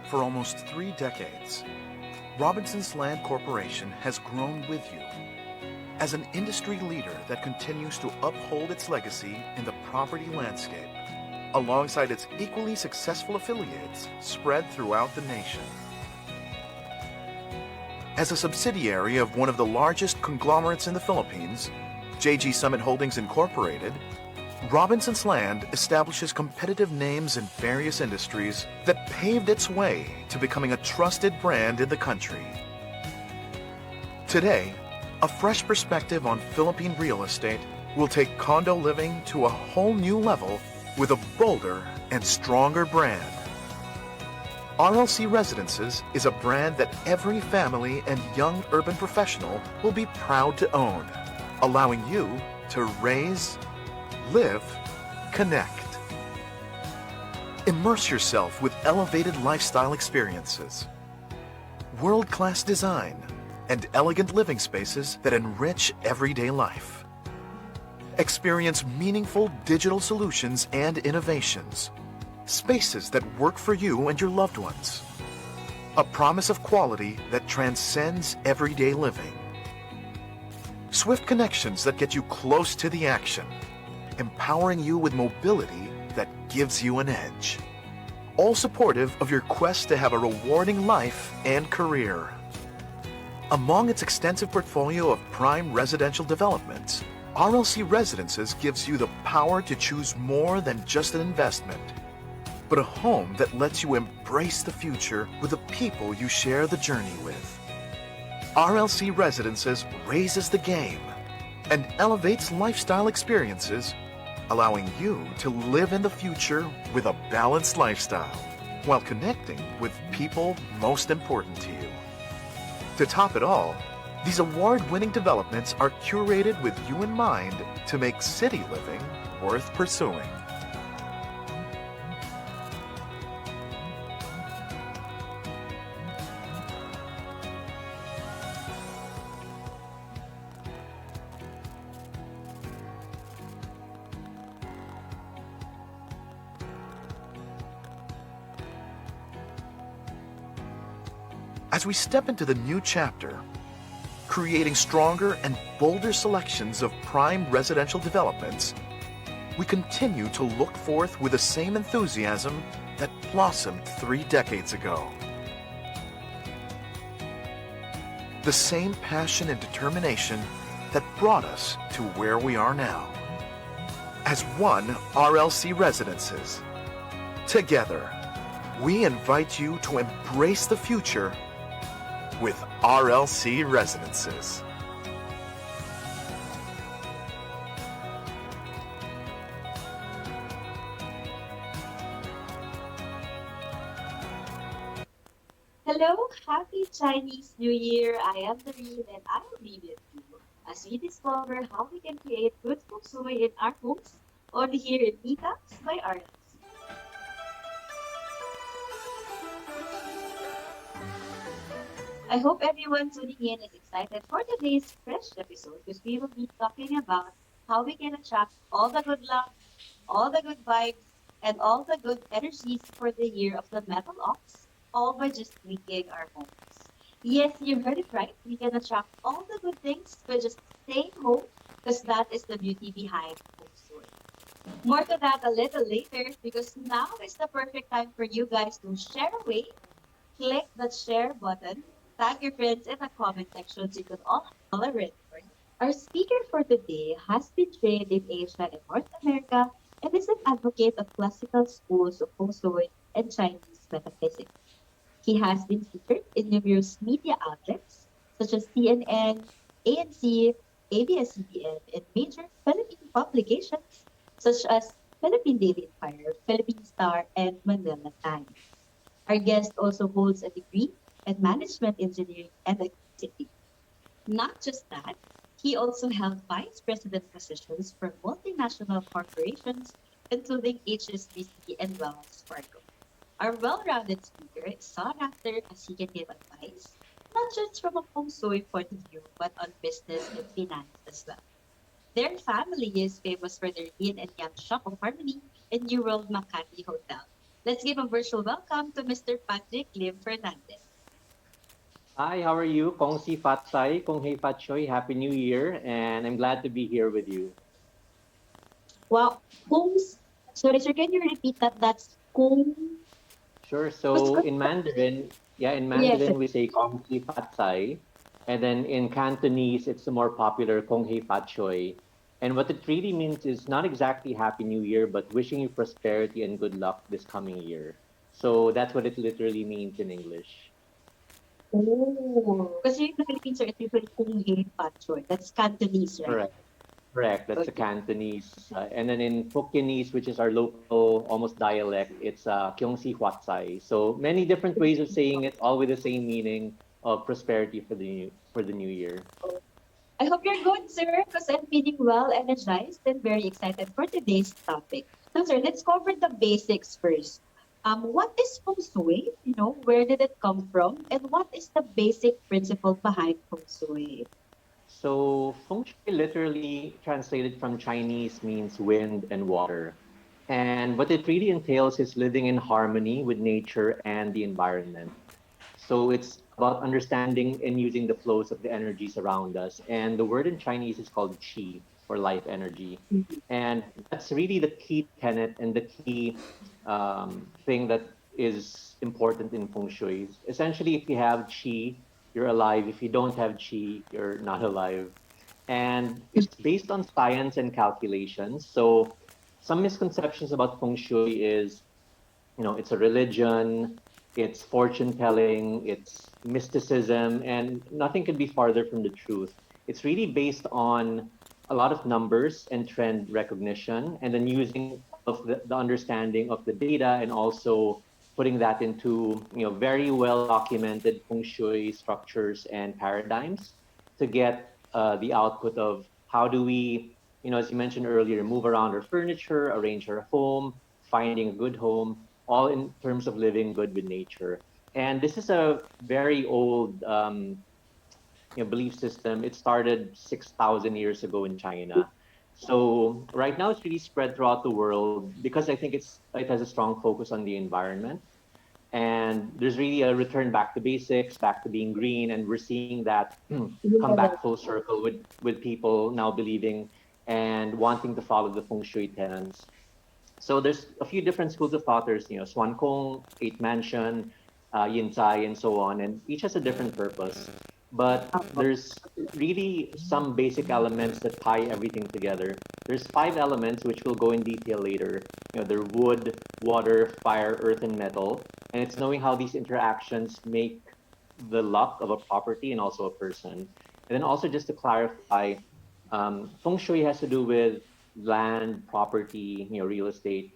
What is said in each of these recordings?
For almost 3 decades, Robinson's Land Corporation has grown with you as an industry leader that continues to uphold its legacy in the property landscape, alongside its equally successful affiliates spread throughout the nation. As a subsidiary of one of the largest conglomerates in the Philippines, JG Summit Holdings Incorporated, Robinson's Land establishes competitive names in various industries that paved its way to becoming a trusted brand in the country. Today, a fresh perspective on Philippine real estate will take condo living to a whole new level with a bolder and stronger brand. RLC Residences is a brand that every family and young urban professional will be proud to own, allowing you to raise, live, connect. Immerse yourself with elevated lifestyle experiences, world-class design, and elegant living spaces that enrich everyday life. Experience meaningful digital solutions and innovations, spaces that work for you and your loved ones. A promise of quality that transcends everyday living. Swift connections that get you close to the action, empowering you with mobility that gives you an edge. All supportive of your quest to have a rewarding life and career. Among its extensive portfolio of prime residential developments, RLC Residences gives you the power to choose more than just an investment, but a home that lets you embrace the future with the people you share the journey with. RLC Residences raises the game and elevates lifestyle experiences, allowing you to live in the future with a balanced lifestyle while connecting with people most important to you. To top it all, these award-winning developments are curated with you in mind to make city living worth pursuing. As we step into the new chapter, creating stronger and bolder selections of prime residential developments, we continue to look forth with the same enthusiasm that blossomed 3 decades ago. The same passion and determination that brought us to where we are now. As one RLC Residences, together, we invite you to embrace the future with RLC Residences. Hello, happy Chinese New Year. I am Doreen and I will be with you as we discover how we can create good feng shui in our homes only here in Meetups by RLC. I hope everyone tuning in is excited for today's fresh episode because we will be talking about how we can attract all the good luck, all the good vibes, and all the good energies for the year of the metal ox, all by just tweaking our homes. Yes, you heard it right. We can attract all the good things by just staying home because that is the beauty behind feng shui. More to that a little later because now is the perfect time for you guys to share away. Click the share button, tag your friends in the comment section so you can all tolerate for you. Our speaker for today has been trained in Asia and North America and is an advocate of classical schools of feng shui and Chinese metaphysics. He has been featured in numerous media outlets such as CNN, ANC, ABS-CBN, and major Philippine publications such as Philippine Daily Inquirer, Philippine Star, and Manila Times. Our guest also holds a degree in management engineering and electricity. Not just that, he also held vice president positions for multinational corporations, including HSBC and Wells Fargo. Our well-rounded speaker is sought after as he can give advice, not just from a feng shui point of view, but on business and finance as well. Their family is famous for their yin and yang shop of harmony in New World Makati Hotel. Let's give a virtual welcome to Mr. Patrick Lim Fernandez. Hi, how are you? Kong si Fat Sai, Kong Hei Fat Choi, Happy New Year, and I'm glad to be here with you. Wow, sorry, sir, can you repeat that? That's Kung. Sure. What's So good? in Mandarin, yeah, in Yes, sir. Mandarin we say Kong si Fat Sai, and then in Cantonese it's the more popular Kong Hei Fat Choi. And what it really means is not exactly Happy New Year, but wishing you prosperity and good luck this coming year. So that's what it literally means in English. Oh, kasi in the Philippines, sir, it's usually Kung Hei Pat Choy. That's Cantonese, right? Correct. Correct. That's the Okay. Cantonese. And then in Hokkien,ese which is our local almost dialect, it's Kyongsi Huatsai. So many different ways of saying it, all with the same meaning of prosperity for the new year. I hope you're good, sir, because I'm feeling well energized and very excited for today's topic. Now, sir, let's cover the basics first. What is feng shui? Where did it come from? And what is the basic principle behind feng shui? So feng shui literally translated from Chinese means wind and water. And what it really entails is living in harmony with nature and the environment. So it's about understanding and using the flows of the energies around us. And the word in Chinese is called qi, or life energy. And that's really the key tenet and the key thing that is important in feng shui. Essentially, if you have qi, you're alive. If you don't have qi, you're not alive. And it's based on science and calculations. So some misconceptions about feng shui is it's a religion, it's fortune telling, it's mysticism, and nothing could be farther from the truth. It's really based on a lot of numbers and trend recognition, and then using all of the understanding of the data and also putting that into very well documented feng shui structures and paradigms to get the output of how do we, as you mentioned earlier, move around our furniture, arrange our home, finding a good home, all in terms of living good with nature. And this is a very old belief system. It started 6,000 years ago in China. So right now it's really spread throughout the world because I think it has a strong focus on the environment. And there's really a return back to basics, back to being green, and we're seeing that come back full circle with people now believing and wanting to follow the feng shui tenets. So there's a few different schools of thought. There's, Swan Kong, Eight Mansion, Yin Tai, and so on, and each has a different purpose. But there's really some basic elements that tie everything together. There's five elements which we'll go in detail later. They're wood, water, fire, earth, and metal. And it's knowing how these interactions make the luck of a property and also a person. And then also just to clarify, feng shui has to do with land, property, real estate.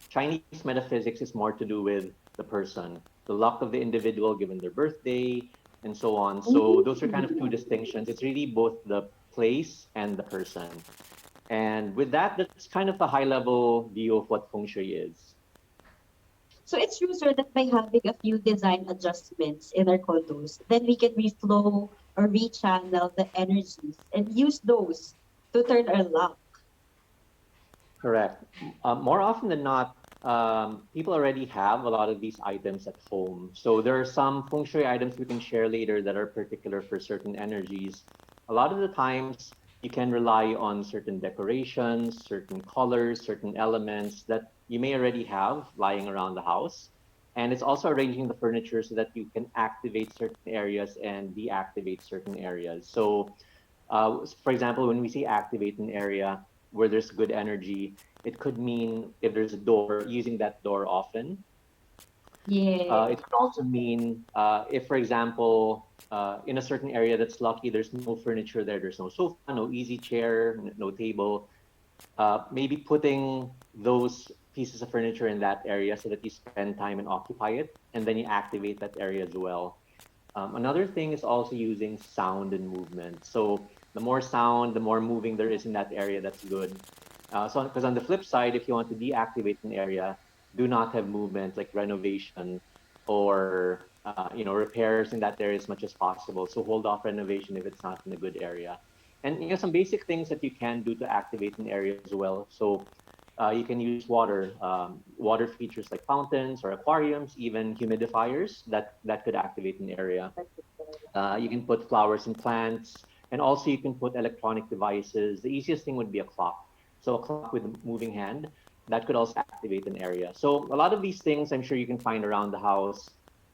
Chinese metaphysics is more to do with the person, the luck of the individual given their birthday, and so on. So those are kind of two distinctions. It's really both the place and the person. And with that, that's kind of the high level view of what feng shui is. So it's true, sir, that by having a few design adjustments in our condos, then we can reflow or rechannel the energies and use those to turn our luck. Correct. More often than not, people already have a lot of these items at home. So there are some feng shui items we can share later that are particular for certain energies. A lot of the times, you can rely on certain decorations, certain colors, certain elements that you may already have lying around the house. And it's also arranging the furniture so that you can activate certain areas and deactivate certain areas. So for example, when we say activate an area where there's good energy, it could mean if there's a door, using that door often. Yeah. It could also mean if, for example, in a certain area that's lucky, there's no furniture there, there's no sofa, no easy chair, no table. Maybe putting those pieces of furniture in that area so that you spend time and occupy it, and then you activate that area as well. Another thing is also using sound and movement. So the more sound, the more moving there is in that area, that's good. So because on the flip side, if you want to deactivate an area, do not have movement like renovation or repairs in that area as much as possible. So hold off renovation if it's not in a good area. And some basic things that you can do to activate an area as well. So You can use water, water features like fountains or aquariums, even humidifiers that could activate an area. You can put flowers and plants, and also you can put electronic devices. The easiest thing would be a clock. So a clock with a moving hand that could also activate an area. So a lot of these things I'm sure you can find around the house,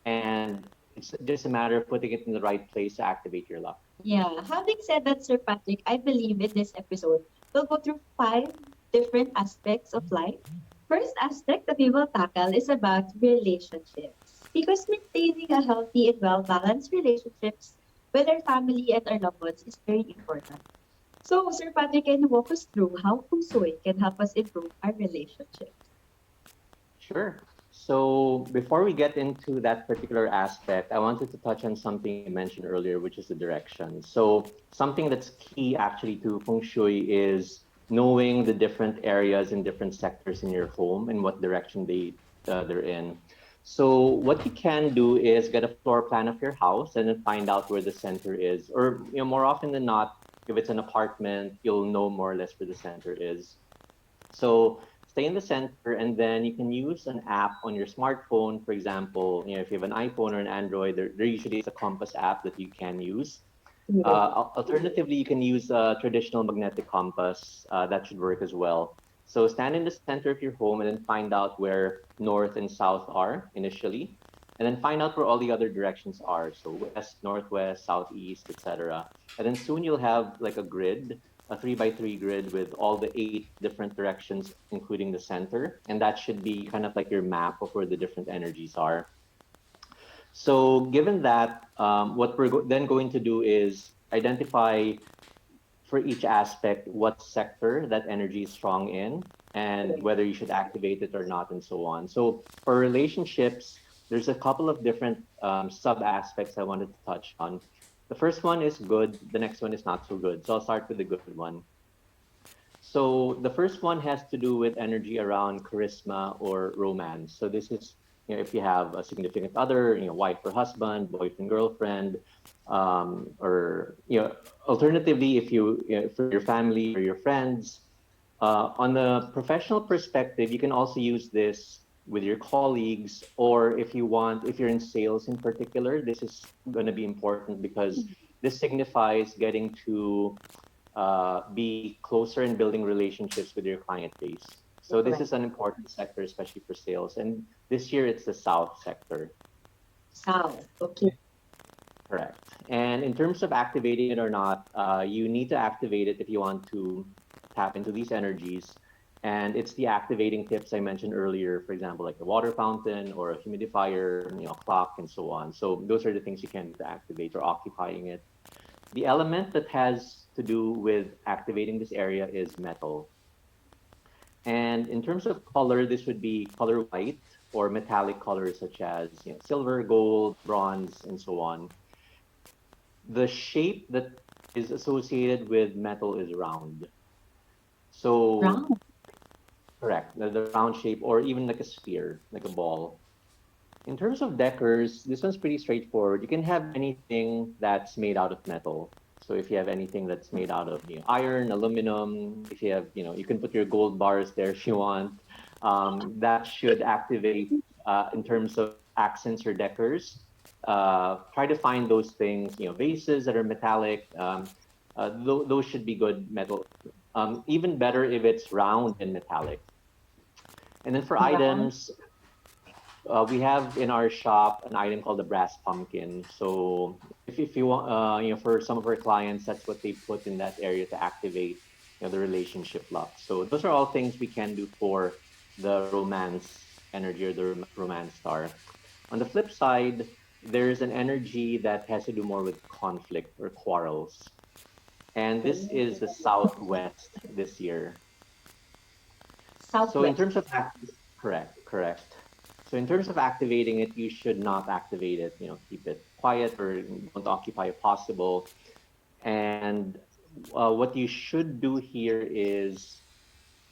and it's just a matter of putting it in the right place to activate your luck. Yeah, having said that, Sir Patrick, I believe in this episode, we'll go through five different aspects of life. First aspect that we will tackle is about relationships. Because maintaining a healthy and well-balanced relationships with our family and our loved ones is very important. So, Sir Patrick, can you walk us through how feng shui can help us improve our relationships? Sure. So before we get into that particular aspect, I wanted to touch on something you mentioned earlier, which is the direction. So something that's key actually to feng shui is knowing the different areas and different sectors in your home and what direction they're in. So what you can do is get a floor plan of your house and then find out where the center is, or more often than not, if it's an apartment, you'll know more or less where the center is. So stay in the center, and then you can use an app on your smartphone. For example, if you have an iPhone or an Android, there usually is a compass app that you can use. Alternatively, you can use a traditional magnetic compass. That should work as well. So stand in the center of your home and then find out where north and south are initially, and then find out where all the other directions are. So west, northwest, southeast, etc. And then soon you'll have like a grid, a 3 by 3 grid with all the 8 different directions, including the center. And that should be kind of like your map of where the different energies are. So given that, what we're then going to do is identify for each aspect what sector that energy is strong in and whether you should activate it or not, and so on. So for relationships, there's a couple of different sub aspects I wanted to touch on. The first one is good, the next one is not so good. So I'll start with the good one. So the first one has to do with energy around charisma or romance. So this is, if you have a significant other, wife or husband, boyfriend, girlfriend, or alternatively, if for your family or your friends. On the professional perspective, you can also use this with your colleagues, or if you're in sales in particular, this is going to be important because this signifies getting to be closer in building relationships with your client base. So this Correct. is an important sector, especially for sales. And this year it's the South sector. South. Okay. Correct. And in terms of activating it or not, you need to activate it if you want to tap into these energies. And it's the activating tips I mentioned earlier, for example, like the water fountain or a humidifier, clock, and so on. So those are the things you can do to activate or occupying it. The element that has to do with activating this area is metal. And in terms of color, this would be color white or metallic colors such as silver, gold, bronze, and so on. The shape that is associated with metal is round. So Round. correct, the round shape, or even like a sphere, like a ball. In terms of deckers, this one's pretty straightforward. You can have anything that's made out of metal. So if you have anything that's made out of iron, aluminum, if you have, you can put your gold bars there if you want. That should activate in terms of accents or decors. Try to find those things, vases that are metallic. Those should be good metal. Even better if it's round and metallic. And then for Round. items, we have in our shop an item called the brass pumpkin. So if you want, for some of our clients, that's what they put in that area to activate, the relationship lock. So those are all things we can do for the romance energy or the romance star. On the flip side, there's an energy that has to do more with conflict or quarrels. And this is the Southwest this year. So in Southwest. terms of correct, correct. So in terms of activating it, you should not activate it. Keep it quiet or don't occupy if possible. And what you should do here is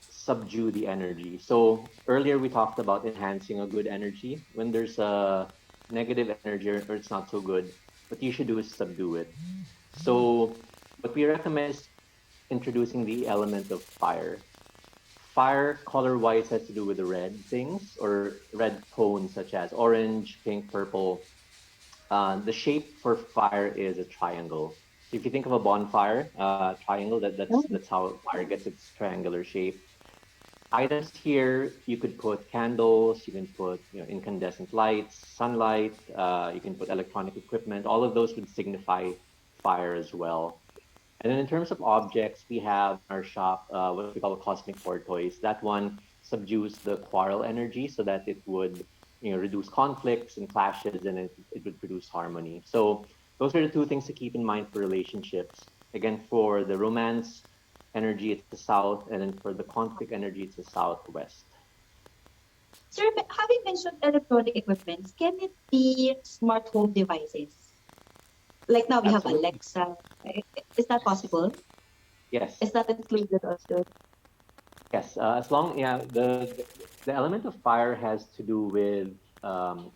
subdue the energy. So earlier we talked about enhancing a good energy. When there's a negative energy or it's not so good, what you should do is subdue it. So what we recommend is introducing the element of fire. Fire color-wise has to do with the red things or red tones such as orange, pink, purple. The shape for fire is a triangle. So if you think of a bonfire triangle, that's how fire gets its triangular shape. Items here, you could put candles, you can put incandescent lights, sunlight, you can put electronic equipment. All of those would signify fire as well. And then in terms of objects, we have in our shop what we call a cosmic tortoise. That one subdues the quarrel energy so that it would reduce conflicts and clashes, and it would produce harmony. So those are the two things to keep in mind for relationships. Again, for the romance energy, it's the south, and then for the conflict energy, it's the southwest. Sir, having mentioned electronic equipments, can it be smart home devices? Like now we have Absolutely. Alexa. Is that possible? Yes. Is that included also? Yes, as long the element of fire has to do with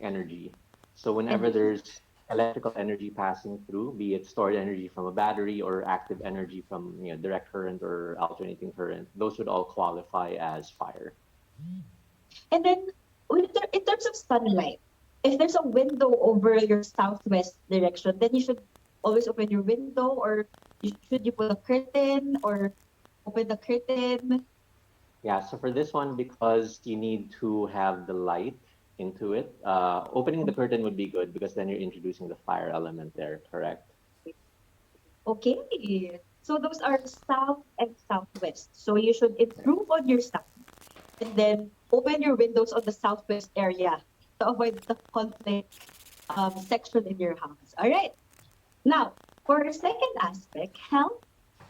energy. So whenever Energy. there's electrical energy passing through, be it stored energy from a battery or active energy from direct current or alternating current, those would all qualify as fire. And then in terms of sunlight, if there's a window over your southwest direction, then you should always open your window, or should you put a curtain or open the curtain? Yeah, so for this one, because you need to have the light into it, opening the curtain would be good because then you're introducing the fire element there, correct? Okay. So those are south and southwest. So you should improve on your south and then open your windows on the southwest area to avoid the conflict section in your house. All right. Now, for our second aspect, health,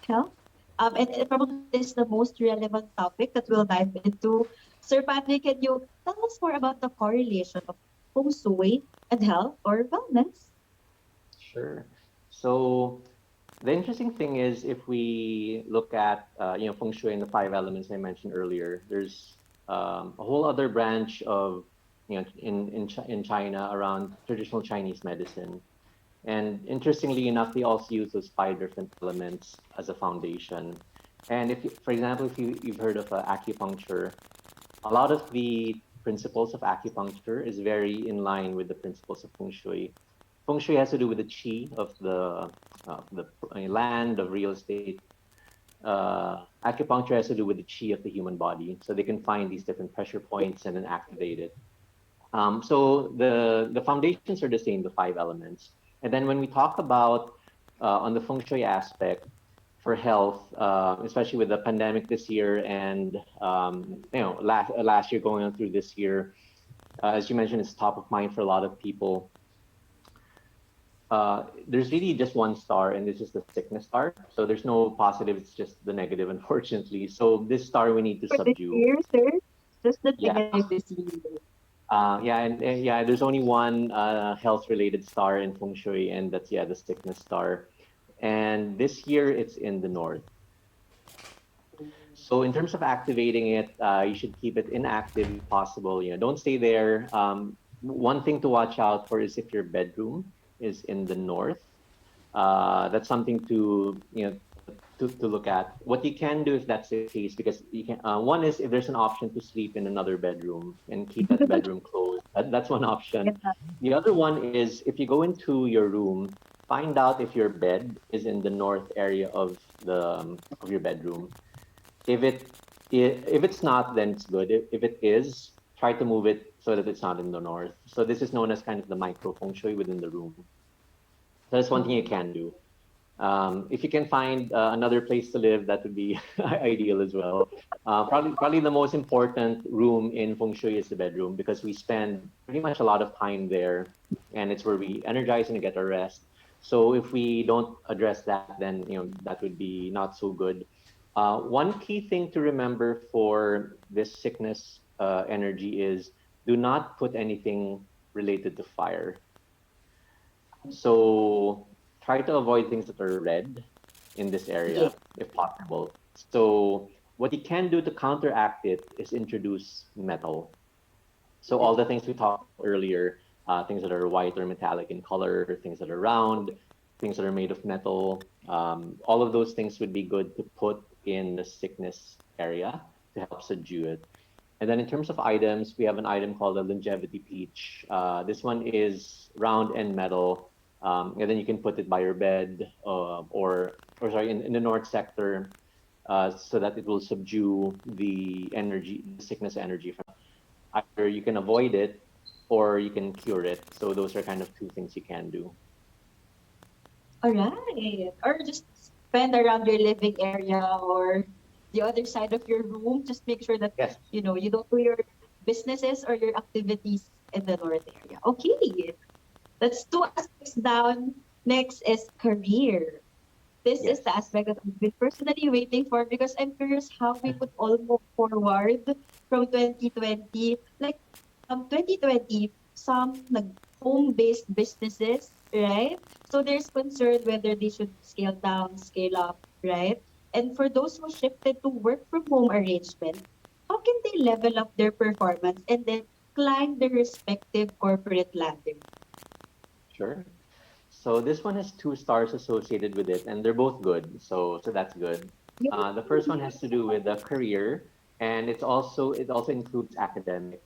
and probably this is the most relevant topic that we'll dive into. Sir Patrick, can you tell us more about the correlation of feng shui and health or wellness? Sure. So the interesting thing is, if we look at feng shui and the five elements I mentioned earlier, there's a whole other branch of in China around traditional Chinese medicine. And interestingly enough, they also use those five different elements as a foundation. And if, for example, if you've heard of acupuncture, a lot of the principles of acupuncture is very in line with the principles of feng shui. Feng shui has to do with the qi of the land, of real estate. Acupuncture has to do with the qi of the human body, so they can find these different pressure points and then activate it. So the foundations are the same, the five elements. And then when we talk about on the feng shui aspect for health, especially with the pandemic this year and last year going on through this year, as you mentioned, it's top of mind for a lot of people. There's really just one star, and this is the sickness star. So there's no positive; it's just the negative, unfortunately. So this star we need to For this subdue. year, sir, just the Yeah. negative this year. Yeah, and yeah, there's only one health-related star in feng shui, and that's the sickness star. And this year it's in the north. So in terms of activating it, you should keep it inactive if possible. Don't stay there. One thing to watch out for is if your bedroom is in the north. That's something to look at. What you can do if that's the case, because you can one is if there's an option to sleep in another bedroom and keep that bedroom closed. That's one option. Yeah. The other one is if you go into your room, find out if your bed is in the north area of your bedroom. If if it's not, then it's good. If it is, try to move it so that it's not in the north. So this is known as kind of the micro feng shui within the room. So that's one thing you can do. If you can find another place to live, that would be ideal as well. Probably the most important room in feng shui is the bedroom because we spend pretty much a lot of time there, and it's where we energize and get our rest. So if we don't address that, then that would be not so good. One key thing to remember for this sickness energy is do not put anything related to fire. So try to avoid things that are red in this Yeah. area if possible. So what you can do to counteract it is introduce metal. So all the things we talked about earlier, things that are white or metallic in color, things that are round, things that are made of metal, all of those things would be good to put in the sickness area. to help subdue it. And then in terms of items, we have an item called a longevity peach. This one is round and metal, and then you can put it by your bed, or sorry, in the north sector, so that it will subdue the energy, the sickness energy from. Either you can avoid it, or you can cure it. So those are kind of two things you can do. All right. Or just spend around your living area or the other side of your room. Just make sure that, Yes. you don't do your businesses or your activities in the north area. Okay. That's two aspects down. Next is career. This is the Yes. aspect that I've been personally waiting for because I'm curious how we could all move forward from 2020. Like 2020, some home-based businesses, right? So there's concern whether they should scale down, scale up, right? And for those who shifted to work from home arrangement, how can they level up their performance and then climb their respective corporate ladder? Sure. So this one has two stars associated with it, and they're both good. So that's good. The first one has to do with the career, and it also includes academic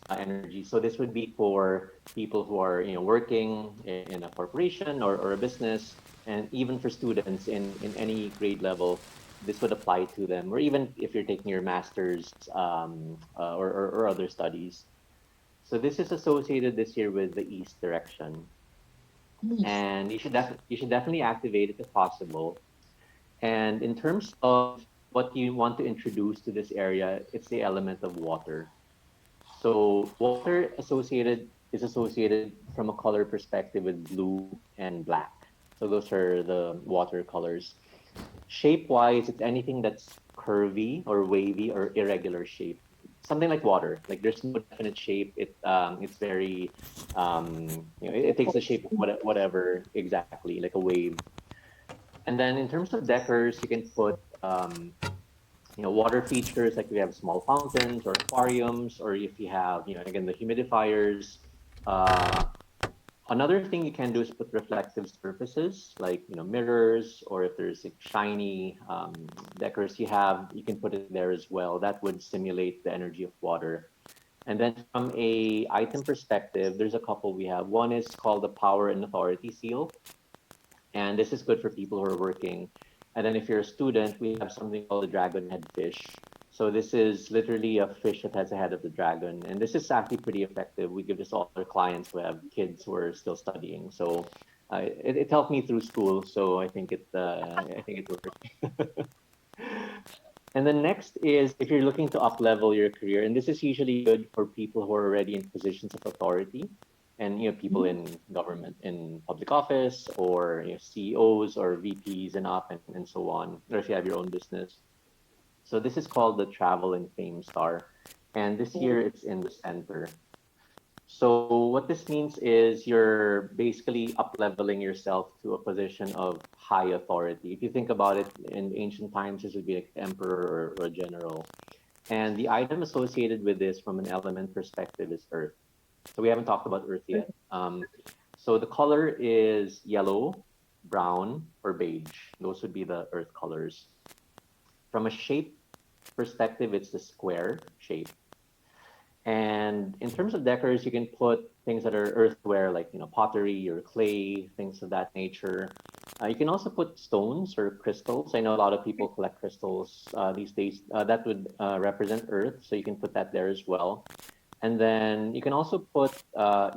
energy. So this would be for people who are working in a corporation or a business, and even for students in any grade level, this would apply to them. Or even if you're taking your master's or other studies. So this is associated this year with the east direction, Yes. and you should definitely activate it if possible. And in terms of what you want to introduce to this area, it's the element of water. So water is associated from a color perspective with blue and black. So those are the water colors. Shape wise, it's anything that's curvy or wavy or irregular shape. Something like water. Like there's no definite shape. It's very it takes the shape of whatever exactly, like a wave. And then in terms of decors, you can put water features like we have small fountains or aquariums, or if you have again the humidifiers. Uh, Another thing you can do is put reflective surfaces like mirrors, or if there's like shiny decors you can put it there as well. That would simulate the energy of water. And then from a item perspective, there's a couple we have. One is called the Power and Authority Seal, and this is good for people who are working. And then if you're a student, we have something called the dragon head fish. So this is literally a fish that has a head of the dragon, and this is actually pretty effective. We give this to all our clients who have kids who are still studying. So it helped me through school, so I think it worked. And then next is if you're looking to up level your career, and this is usually good for people who are already in positions of authority, and people in government, in public office, or CEOs or VPs and up, and so on, or if you have your own business. So this is called the Travel and Fame Star, and this year it's in the center. So what this means is you're basically up leveling yourself to a position of high authority. If you think about it, in ancient times, this would be like emperor or a general. And the item associated with this from an element perspective is earth. So we haven't talked about earth yet. So the color is yellow, brown, or beige. Those would be the earth colors. From a shape perspective, it's the square shape. And in terms of decors, you can put things that are earthware, like pottery or clay, things of that nature. You can also put stones or crystals. I know a lot of people collect crystals these days. That would represent earth, so you can put that there as well. And then you can also put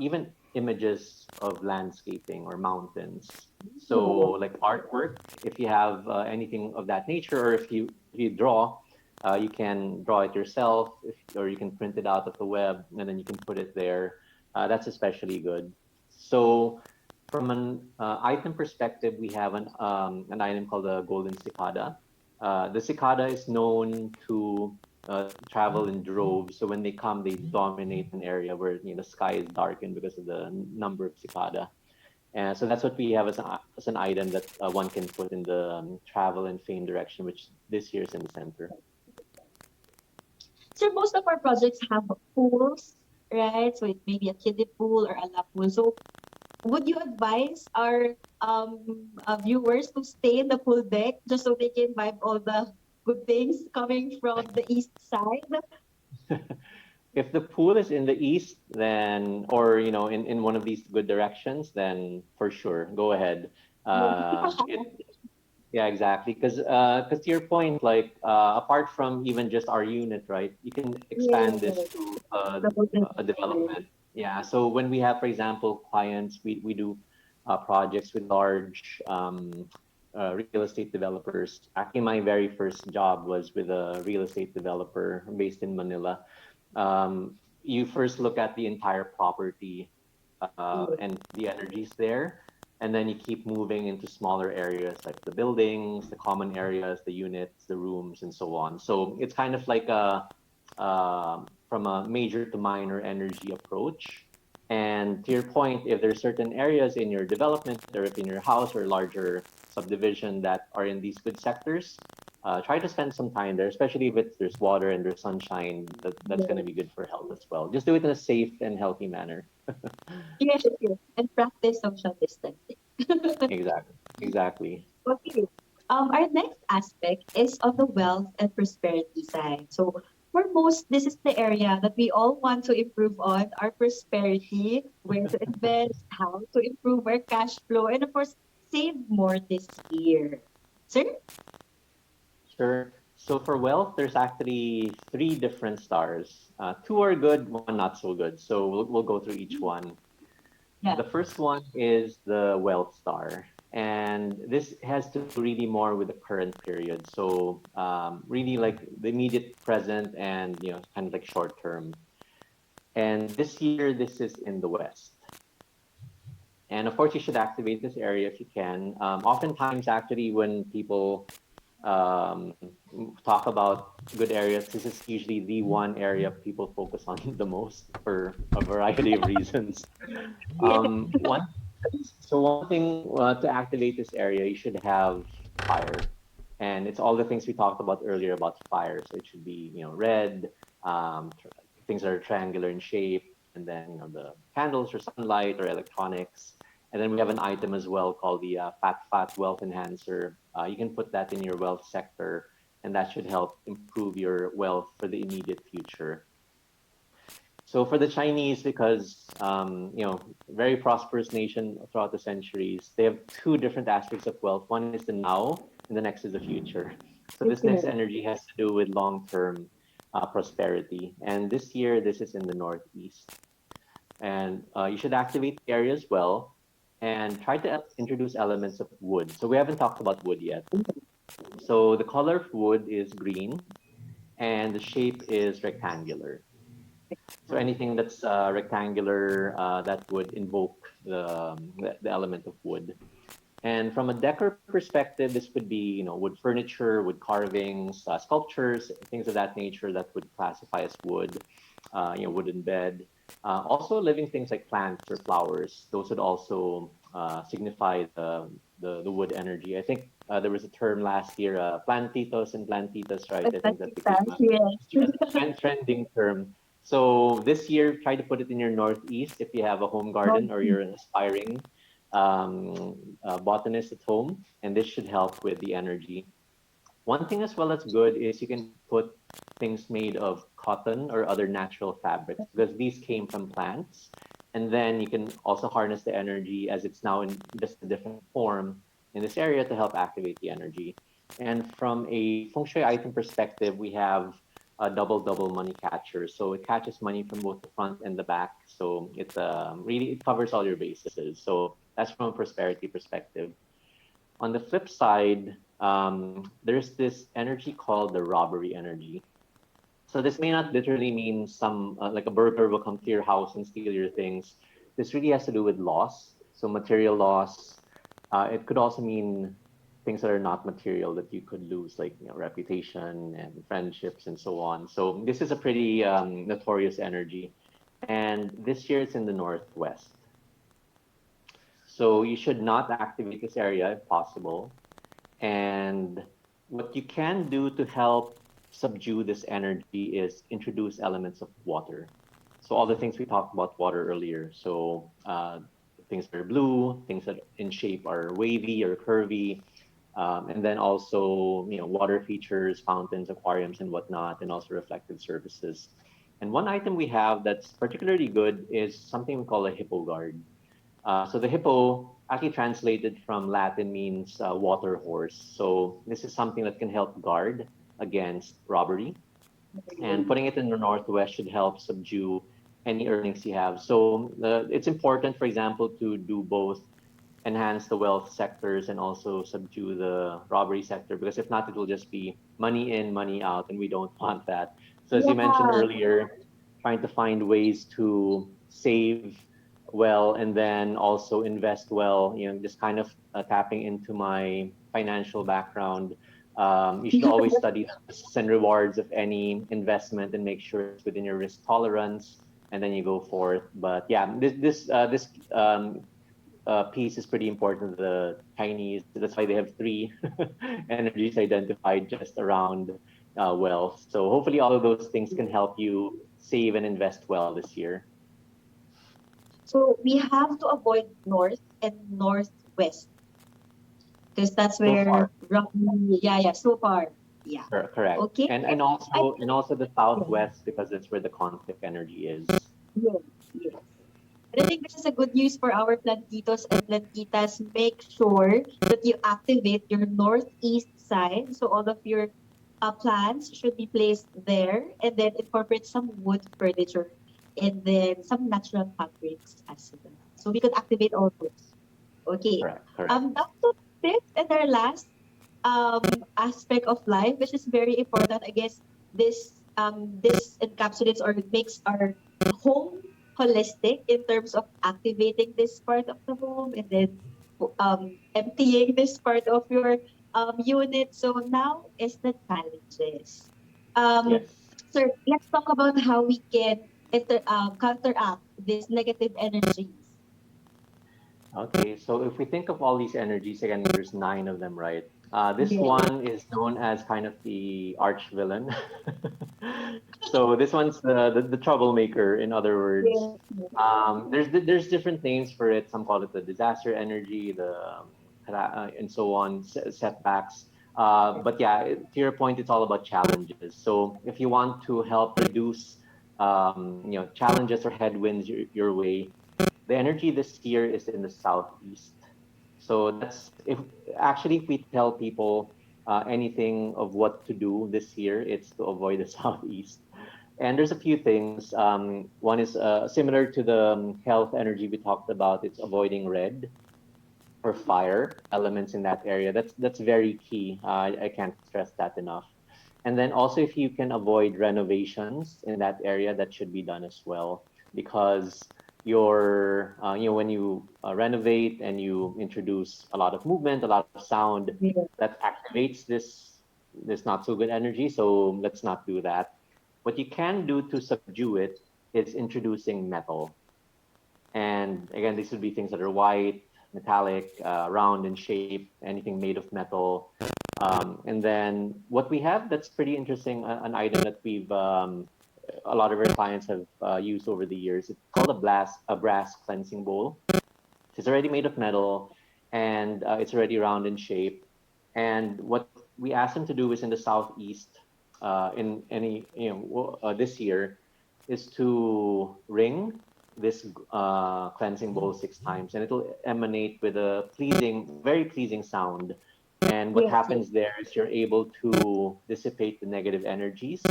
even images of landscaping or mountains. So like artwork, if you have anything of that nature, or if you draw, you can draw it yourself, or you can print it out of the web, and then you can put it there. That's especially good. So from an item perspective, we have an item called the golden cicada. The cicada is known to travel in droves. So when they come, they dominate an area where the sky is darkened because of the number of cicada. And so that's what we have as an item that one can put in the travel and fame direction, which this year is in the center. So most of our projects have pools, right? So it may be a kiddie pool or a lap pool. So would you advise our viewers to stay in the pool deck just so they can vibe all the good things coming from the east side. If the pool is in the east, then or in one of these good directions, then for sure, go ahead. Yeah, exactly. Because to your point, like apart from even just our unit, right? You can expand this Yes, to the golden a hour. development. Yeah. So when we have, for example, clients, we do projects with large real estate developers. Actually, my very first job was with a real estate developer based in Manila. You first look at the entire property and the energies there, and then you keep moving into smaller areas like the buildings, the common areas, the units, the rooms, and so on. So it's kind of like a from a major to minor energy approach. And to your point, if there's certain areas in your development or if in your house or larger subdivision that are in these good sectors, try to spend some time there, especially if there's water and there's sunshine. That's going to be good for health as well. Just do it in a safe and healthy manner. Yes, yes, and practice social distancing. Exactly. Exactly. Okay. Our next aspect is on the wealth and prosperity side. So for most, this is the area that we all want to improve on our prosperity, where to invest, how to improve our cash flow, and of course, save more this year. Sir? Sure. So for wealth, there's actually three different stars. Two are good, one not so good. So we'll go through each one. Yeah. The first one is the wealth star. And this has to do really more with the current period. So really like the immediate present and kind of like short term. And this year, this is in the West. And of course, you should activate this area if you can. Oftentimes, actually, when people um, talk about good areas, this is usually the one area people focus on the most for a variety of reasons. Yeah. One so one thing to activate this area, you should have fire, and it's all the things we talked about earlier about fire. So it should be red, things that are triangular in shape, and then the candles or sunlight or electronics. And then we have an item as well called the Fat Wealth Enhancer. You can put that in your wealth sector, and that should help improve your wealth for the immediate future. So for the Chinese, because very prosperous nation throughout the centuries, they have two different aspects of wealth. One is the now, and the next is the future. So this next Okay. energy has to do with long-term prosperity. And this year, this is in the northeast. And you should activate the area as well, and try to introduce elements of wood. So we haven't talked about wood yet. So the color of wood is green, and the shape is rectangular. So anything that's rectangular that would invoke the element of wood. And from a decor perspective, this could be wood furniture, wood carvings, sculptures, things of that nature that would classify as wood. Wooden bed. Also, living things like plants or flowers. Those would also signify the wood energy. I think there was a term last year, plantitos and plantitas, right? I think that became That's yes. a trending term. So this year, try to put it in your northeast if you have a home garden or you're an aspiring botanist at home, and this should help with the energy. One thing as well that's good is you can put things made of cotton or other natural fabrics because these came from plants. And then you can also harness the energy as it's now in just a different form in this area to help activate the energy. And from a feng shui item perspective, we have a double money catcher. So it catches money from both the front and the back. So it's really it covers all your bases. So that's from a prosperity perspective. On the flip side, there's this energy called the robbery energy. So this may not literally mean some like a burglar will come to your house and steal your things. This really has to do with loss, so material loss. It could also mean things that are not material that you could lose, like reputation and friendships and so on. So this is a pretty notorious energy, and this year it's in the northwest. So you should not activate this area if possible. And what you can do to help subdue this energy is introduce elements of water. So all the things we talked about water earlier. So things that are blue, things that in shape are wavy or curvy. And then also, water features, fountains, aquariums, and whatnot, and also reflective surfaces. And one item we have that's particularly good is something we call a hippo guard. So the hippo actually translated from Latin means water horse. So this is something that can help guard against robbery. And putting it in the northwest should help subdue any earnings you have. So it's important, for example, to do both enhance the wealth sectors and also subdue the robbery sector, because if not, it will just be money in, money out, and we don't want that. So as you mentioned Yeah. earlier, trying to find ways to save well and then also invest well, just kind of tapping into my financial background. You should always study the risks and rewards of any investment and make sure it's within your risk tolerance, and then you go forth. But yeah, this piece is pretty important to the Chinese. That's why they have three energies identified just around wealth. So hopefully all of those things can help you save and invest well this year. So we have to avoid north and northwest because that's So where far, roughly, yeah, so far. Yeah. correct. Okay. And and I also and also the yeah, southwest, because that's where the conflict energy is. yes, yes. And I think this is a good news for our plantitos and plantitas. Make sure that you activate your northeast side. So all of your plants should be placed there, and then incorporate some wood furniture and then some natural fabrics as well. So we could activate all those. Okay. Correct, correct. That's the fifth and our last aspect of life, which is very important. I guess this encapsulates or makes our home holistic in terms of activating this part of the home and then emptying this part of your unit. So now is the challenges. Um, Yes. sir, let's talk about how we can counteract these negative energies. Okay, so if we think of all these energies, again, there's nine of them, right? This Yeah. one is known as kind of the arch villain. So this one's the troublemaker, in other words. Yeah. There's different names for it. Some call it the disaster energy, and so on, setbacks. But yeah, to your point, it's all about challenges. So if you want to help reduce, challenges or headwinds your way, the energy this year is in the southeast. So that's if we tell people anything of what to do this year, it's to avoid the southeast. And there's a few things. One is similar to the health energy we talked about. It's avoiding red or fire elements in that area. That's very key. I can't stress that enough. And then also, if you can avoid renovations in that area, that should be done as well, because when you renovate and you introduce a lot of movement, a lot of sound, Yeah. that activates this not so good energy. So let's not do that. What you can do to subdue it is introducing metal. And again, these would be things that are white, metallic, round in shape, anything made of metal. And then what we have that's pretty interesting, an item that a lot of our clients have used over the years. It's called a brass cleansing bowl. It's already made of metal, and it's already round in shape. And what we asked them to do is in the southeast, in any this year, is to ring this cleansing bowl 6 times, and it'll emanate with a very pleasing sound. And what Yes, yes. happens there is you're able to dissipate the negative energies,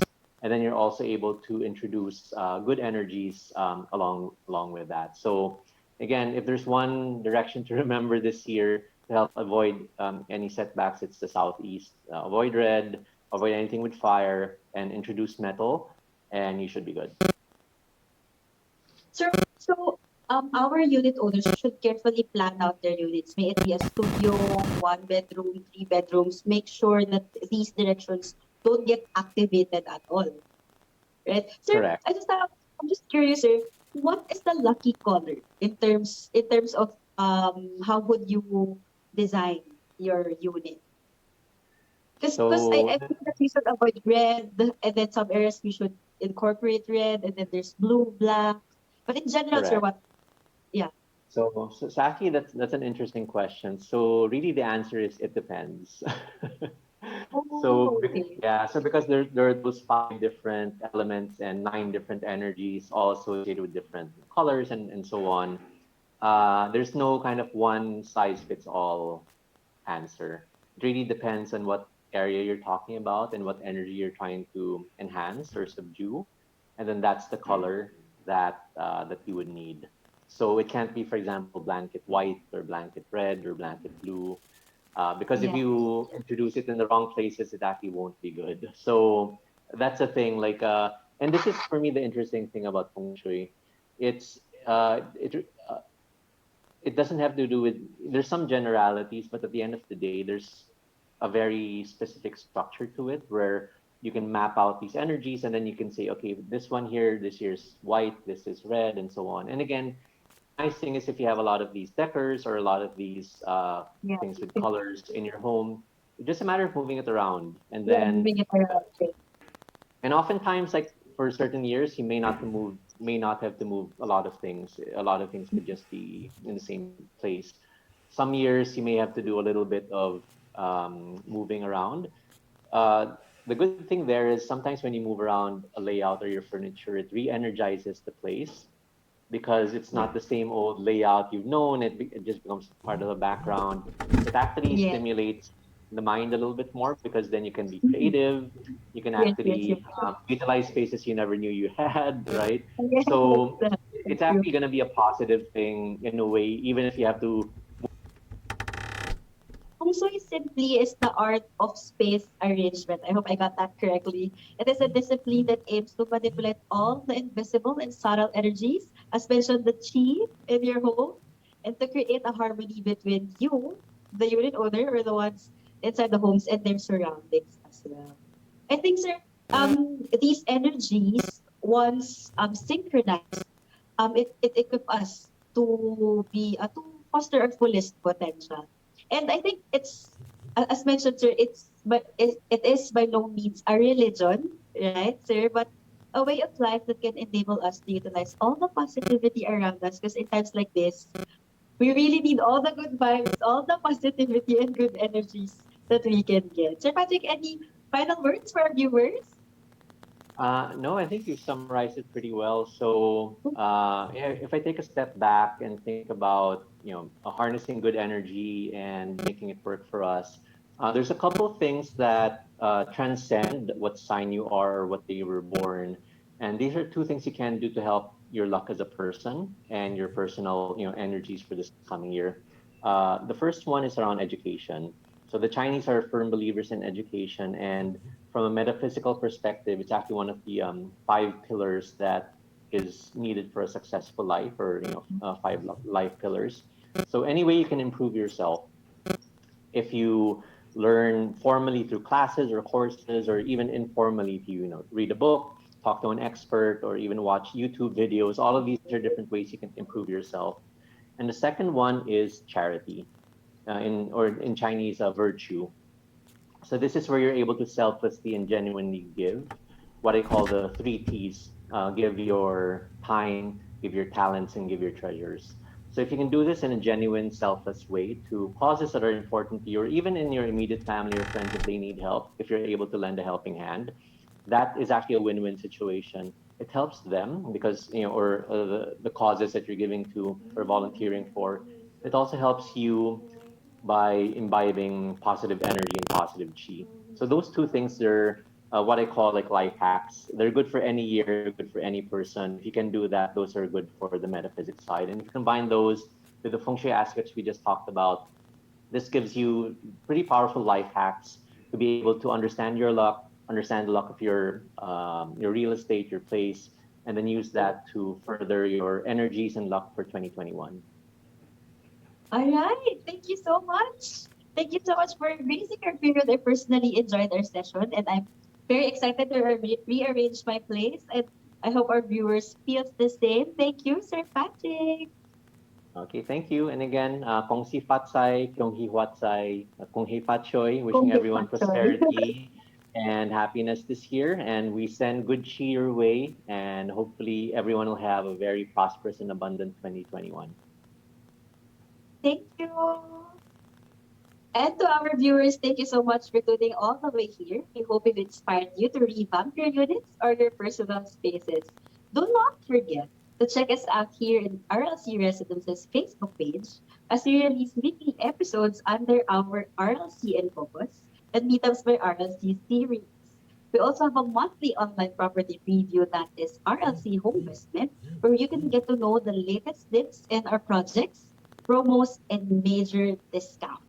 and then you're also able to introduce good energies along with that. So again, if there's one direction to remember this year to help avoid any setbacks, it's the southeast. Avoid red, avoid anything with fire, and introduce metal, and you should be good. So, our unit owners should carefully plan out their units. May it be a studio, one bedroom, three bedrooms. Make sure that these directions don't get activated at all. Right? Sir, Correct. I'm just curious, sir, what is the lucky color in terms of how would you design your unit? Because So I think that we should avoid red, and then some areas we should incorporate red, and then there's blue, black. But in general, sir, correct. what? Yeah. So actually, that's an interesting question. So really, the answer is it depends. Oh, okay. Yeah, so because there are those five different elements and nine different energies, all associated with different colors and so on. There's no kind of one size fits all answer. It really depends on what area you're talking about and what energy you're trying to enhance or subdue, and then that's the color that you would need. So it can't be, for example, blanket white or blanket red or blanket blue, because if Yeah. you introduce it in the wrong places, it actually won't be good. So that's a thing. And this is for me the interesting thing about feng shui. It's it doesn't have to do with, there's some generalities, but at the end of the day, there's a very specific structure to it where you can map out these energies and then you can say, okay, this one here, this here's white, this is red, and so on. And again, the nice thing is if you have a lot of these decors or a lot of these Yeah. things with colors in your home, it's just a matter of moving it around. And Yeah, then moving it around. Okay. and oftentimes, like for certain years, you may not have to move a lot of things. A lot of things could just be in the same place. Some years you may have to do a little bit of moving around. The good thing there is sometimes when you move around a layout or your furniture, it re-energizes the place because it's not the same old layout you've known. It just becomes part of the background. It actually Yeah. stimulates the mind a little bit more because then you can be Mhm. creative. You can Yes, yes, yes. actually utilize spaces you never knew you had, right? Yes, So that's it's true. actually going to be a positive thing in a way, even if you have to. Also, simply is the art of space arrangement. I hope I got that correctly. It is a discipline that aims to manipulate all the invisible and subtle energies, as mentioned, the chi in your home, and to create a harmony between you, the unit owner, or the ones inside the homes and their surroundings as well. I think, sir, these energies, once synchronized, it equip us to be to foster our fullest potential. And I think it's as mentioned, sir, it is by no means a religion, right, sir, but a way of life that can enable us to utilize all the positivity around us. Because in times like this, we really need all the good vibes, all the positivity and good energies that we can get. Sir Patrick, any final words for our viewers? No, I think you summarized it pretty well. So, yeah, if I take a step back and think about, harnessing good energy and making it work for us, there's a couple of things that transcend what sign you are or what day you were born, and these are two things you can do to help your luck as a person and your personal, energies for this coming year. The first one is around education. So the Chinese are firm believers in education, and from a metaphysical perspective, it's actually one of the five pillars that is needed for a successful life, or five life pillars. So any way you can improve yourself, if you learn formally through classes or courses, or even informally, if you read a book, talk to an expert, or even watch YouTube videos, all of these are different ways you can improve yourself. And the second one is charity, in Chinese, virtue. So this is where you're able to selflessly and genuinely give what I call the three T's. Give your time, give your talents, and give your treasures. So if you can do this in a genuine, selfless way to causes that are important to you, or even in your immediate family or friends if they need help, if you're able to lend a helping hand, that is actually a win-win situation. It helps them because, or the causes that you're giving to or volunteering for. It also helps you by imbibing positive energy and positive chi. So those two things are what I call like life hacks. They're good for any year, they're good for any person. If you can do that, those are good for the metaphysics side. And if you combine those with the feng shui aspects we just talked about, this gives you pretty powerful life hacks to be able to understand your luck, understand the luck of your real estate, your place, and then use that to further your energies and luck for 2021. All right. Thank you so much. Thank you so much for gracing our period. I personally enjoyed our session, and I'm very excited to rearrange my place. And I hope our viewers feels the same. Thank you, Sir Patrick. Okay, thank you. And again, Kong Si Fat Sai, Kyong Hi Huat Sai, Kong Hei Fat Choi, Kung wishing hit everyone factory. prosperity and happiness this year. And we send good chi your way. And hopefully, everyone will have a very prosperous and abundant 2021. Thank you. And to our viewers, thank you so much for tuning all the way here. We hope it inspired you to revamp your units or your personal spaces. Do not forget to check us out here in RLC Residences Facebook page as we release weekly episodes under our RLC and Focus and Meetups by RLC series. We also have a monthly online property preview that is RLC Home Investment, where you can get to know the latest tips in our projects, promos, and major discounts.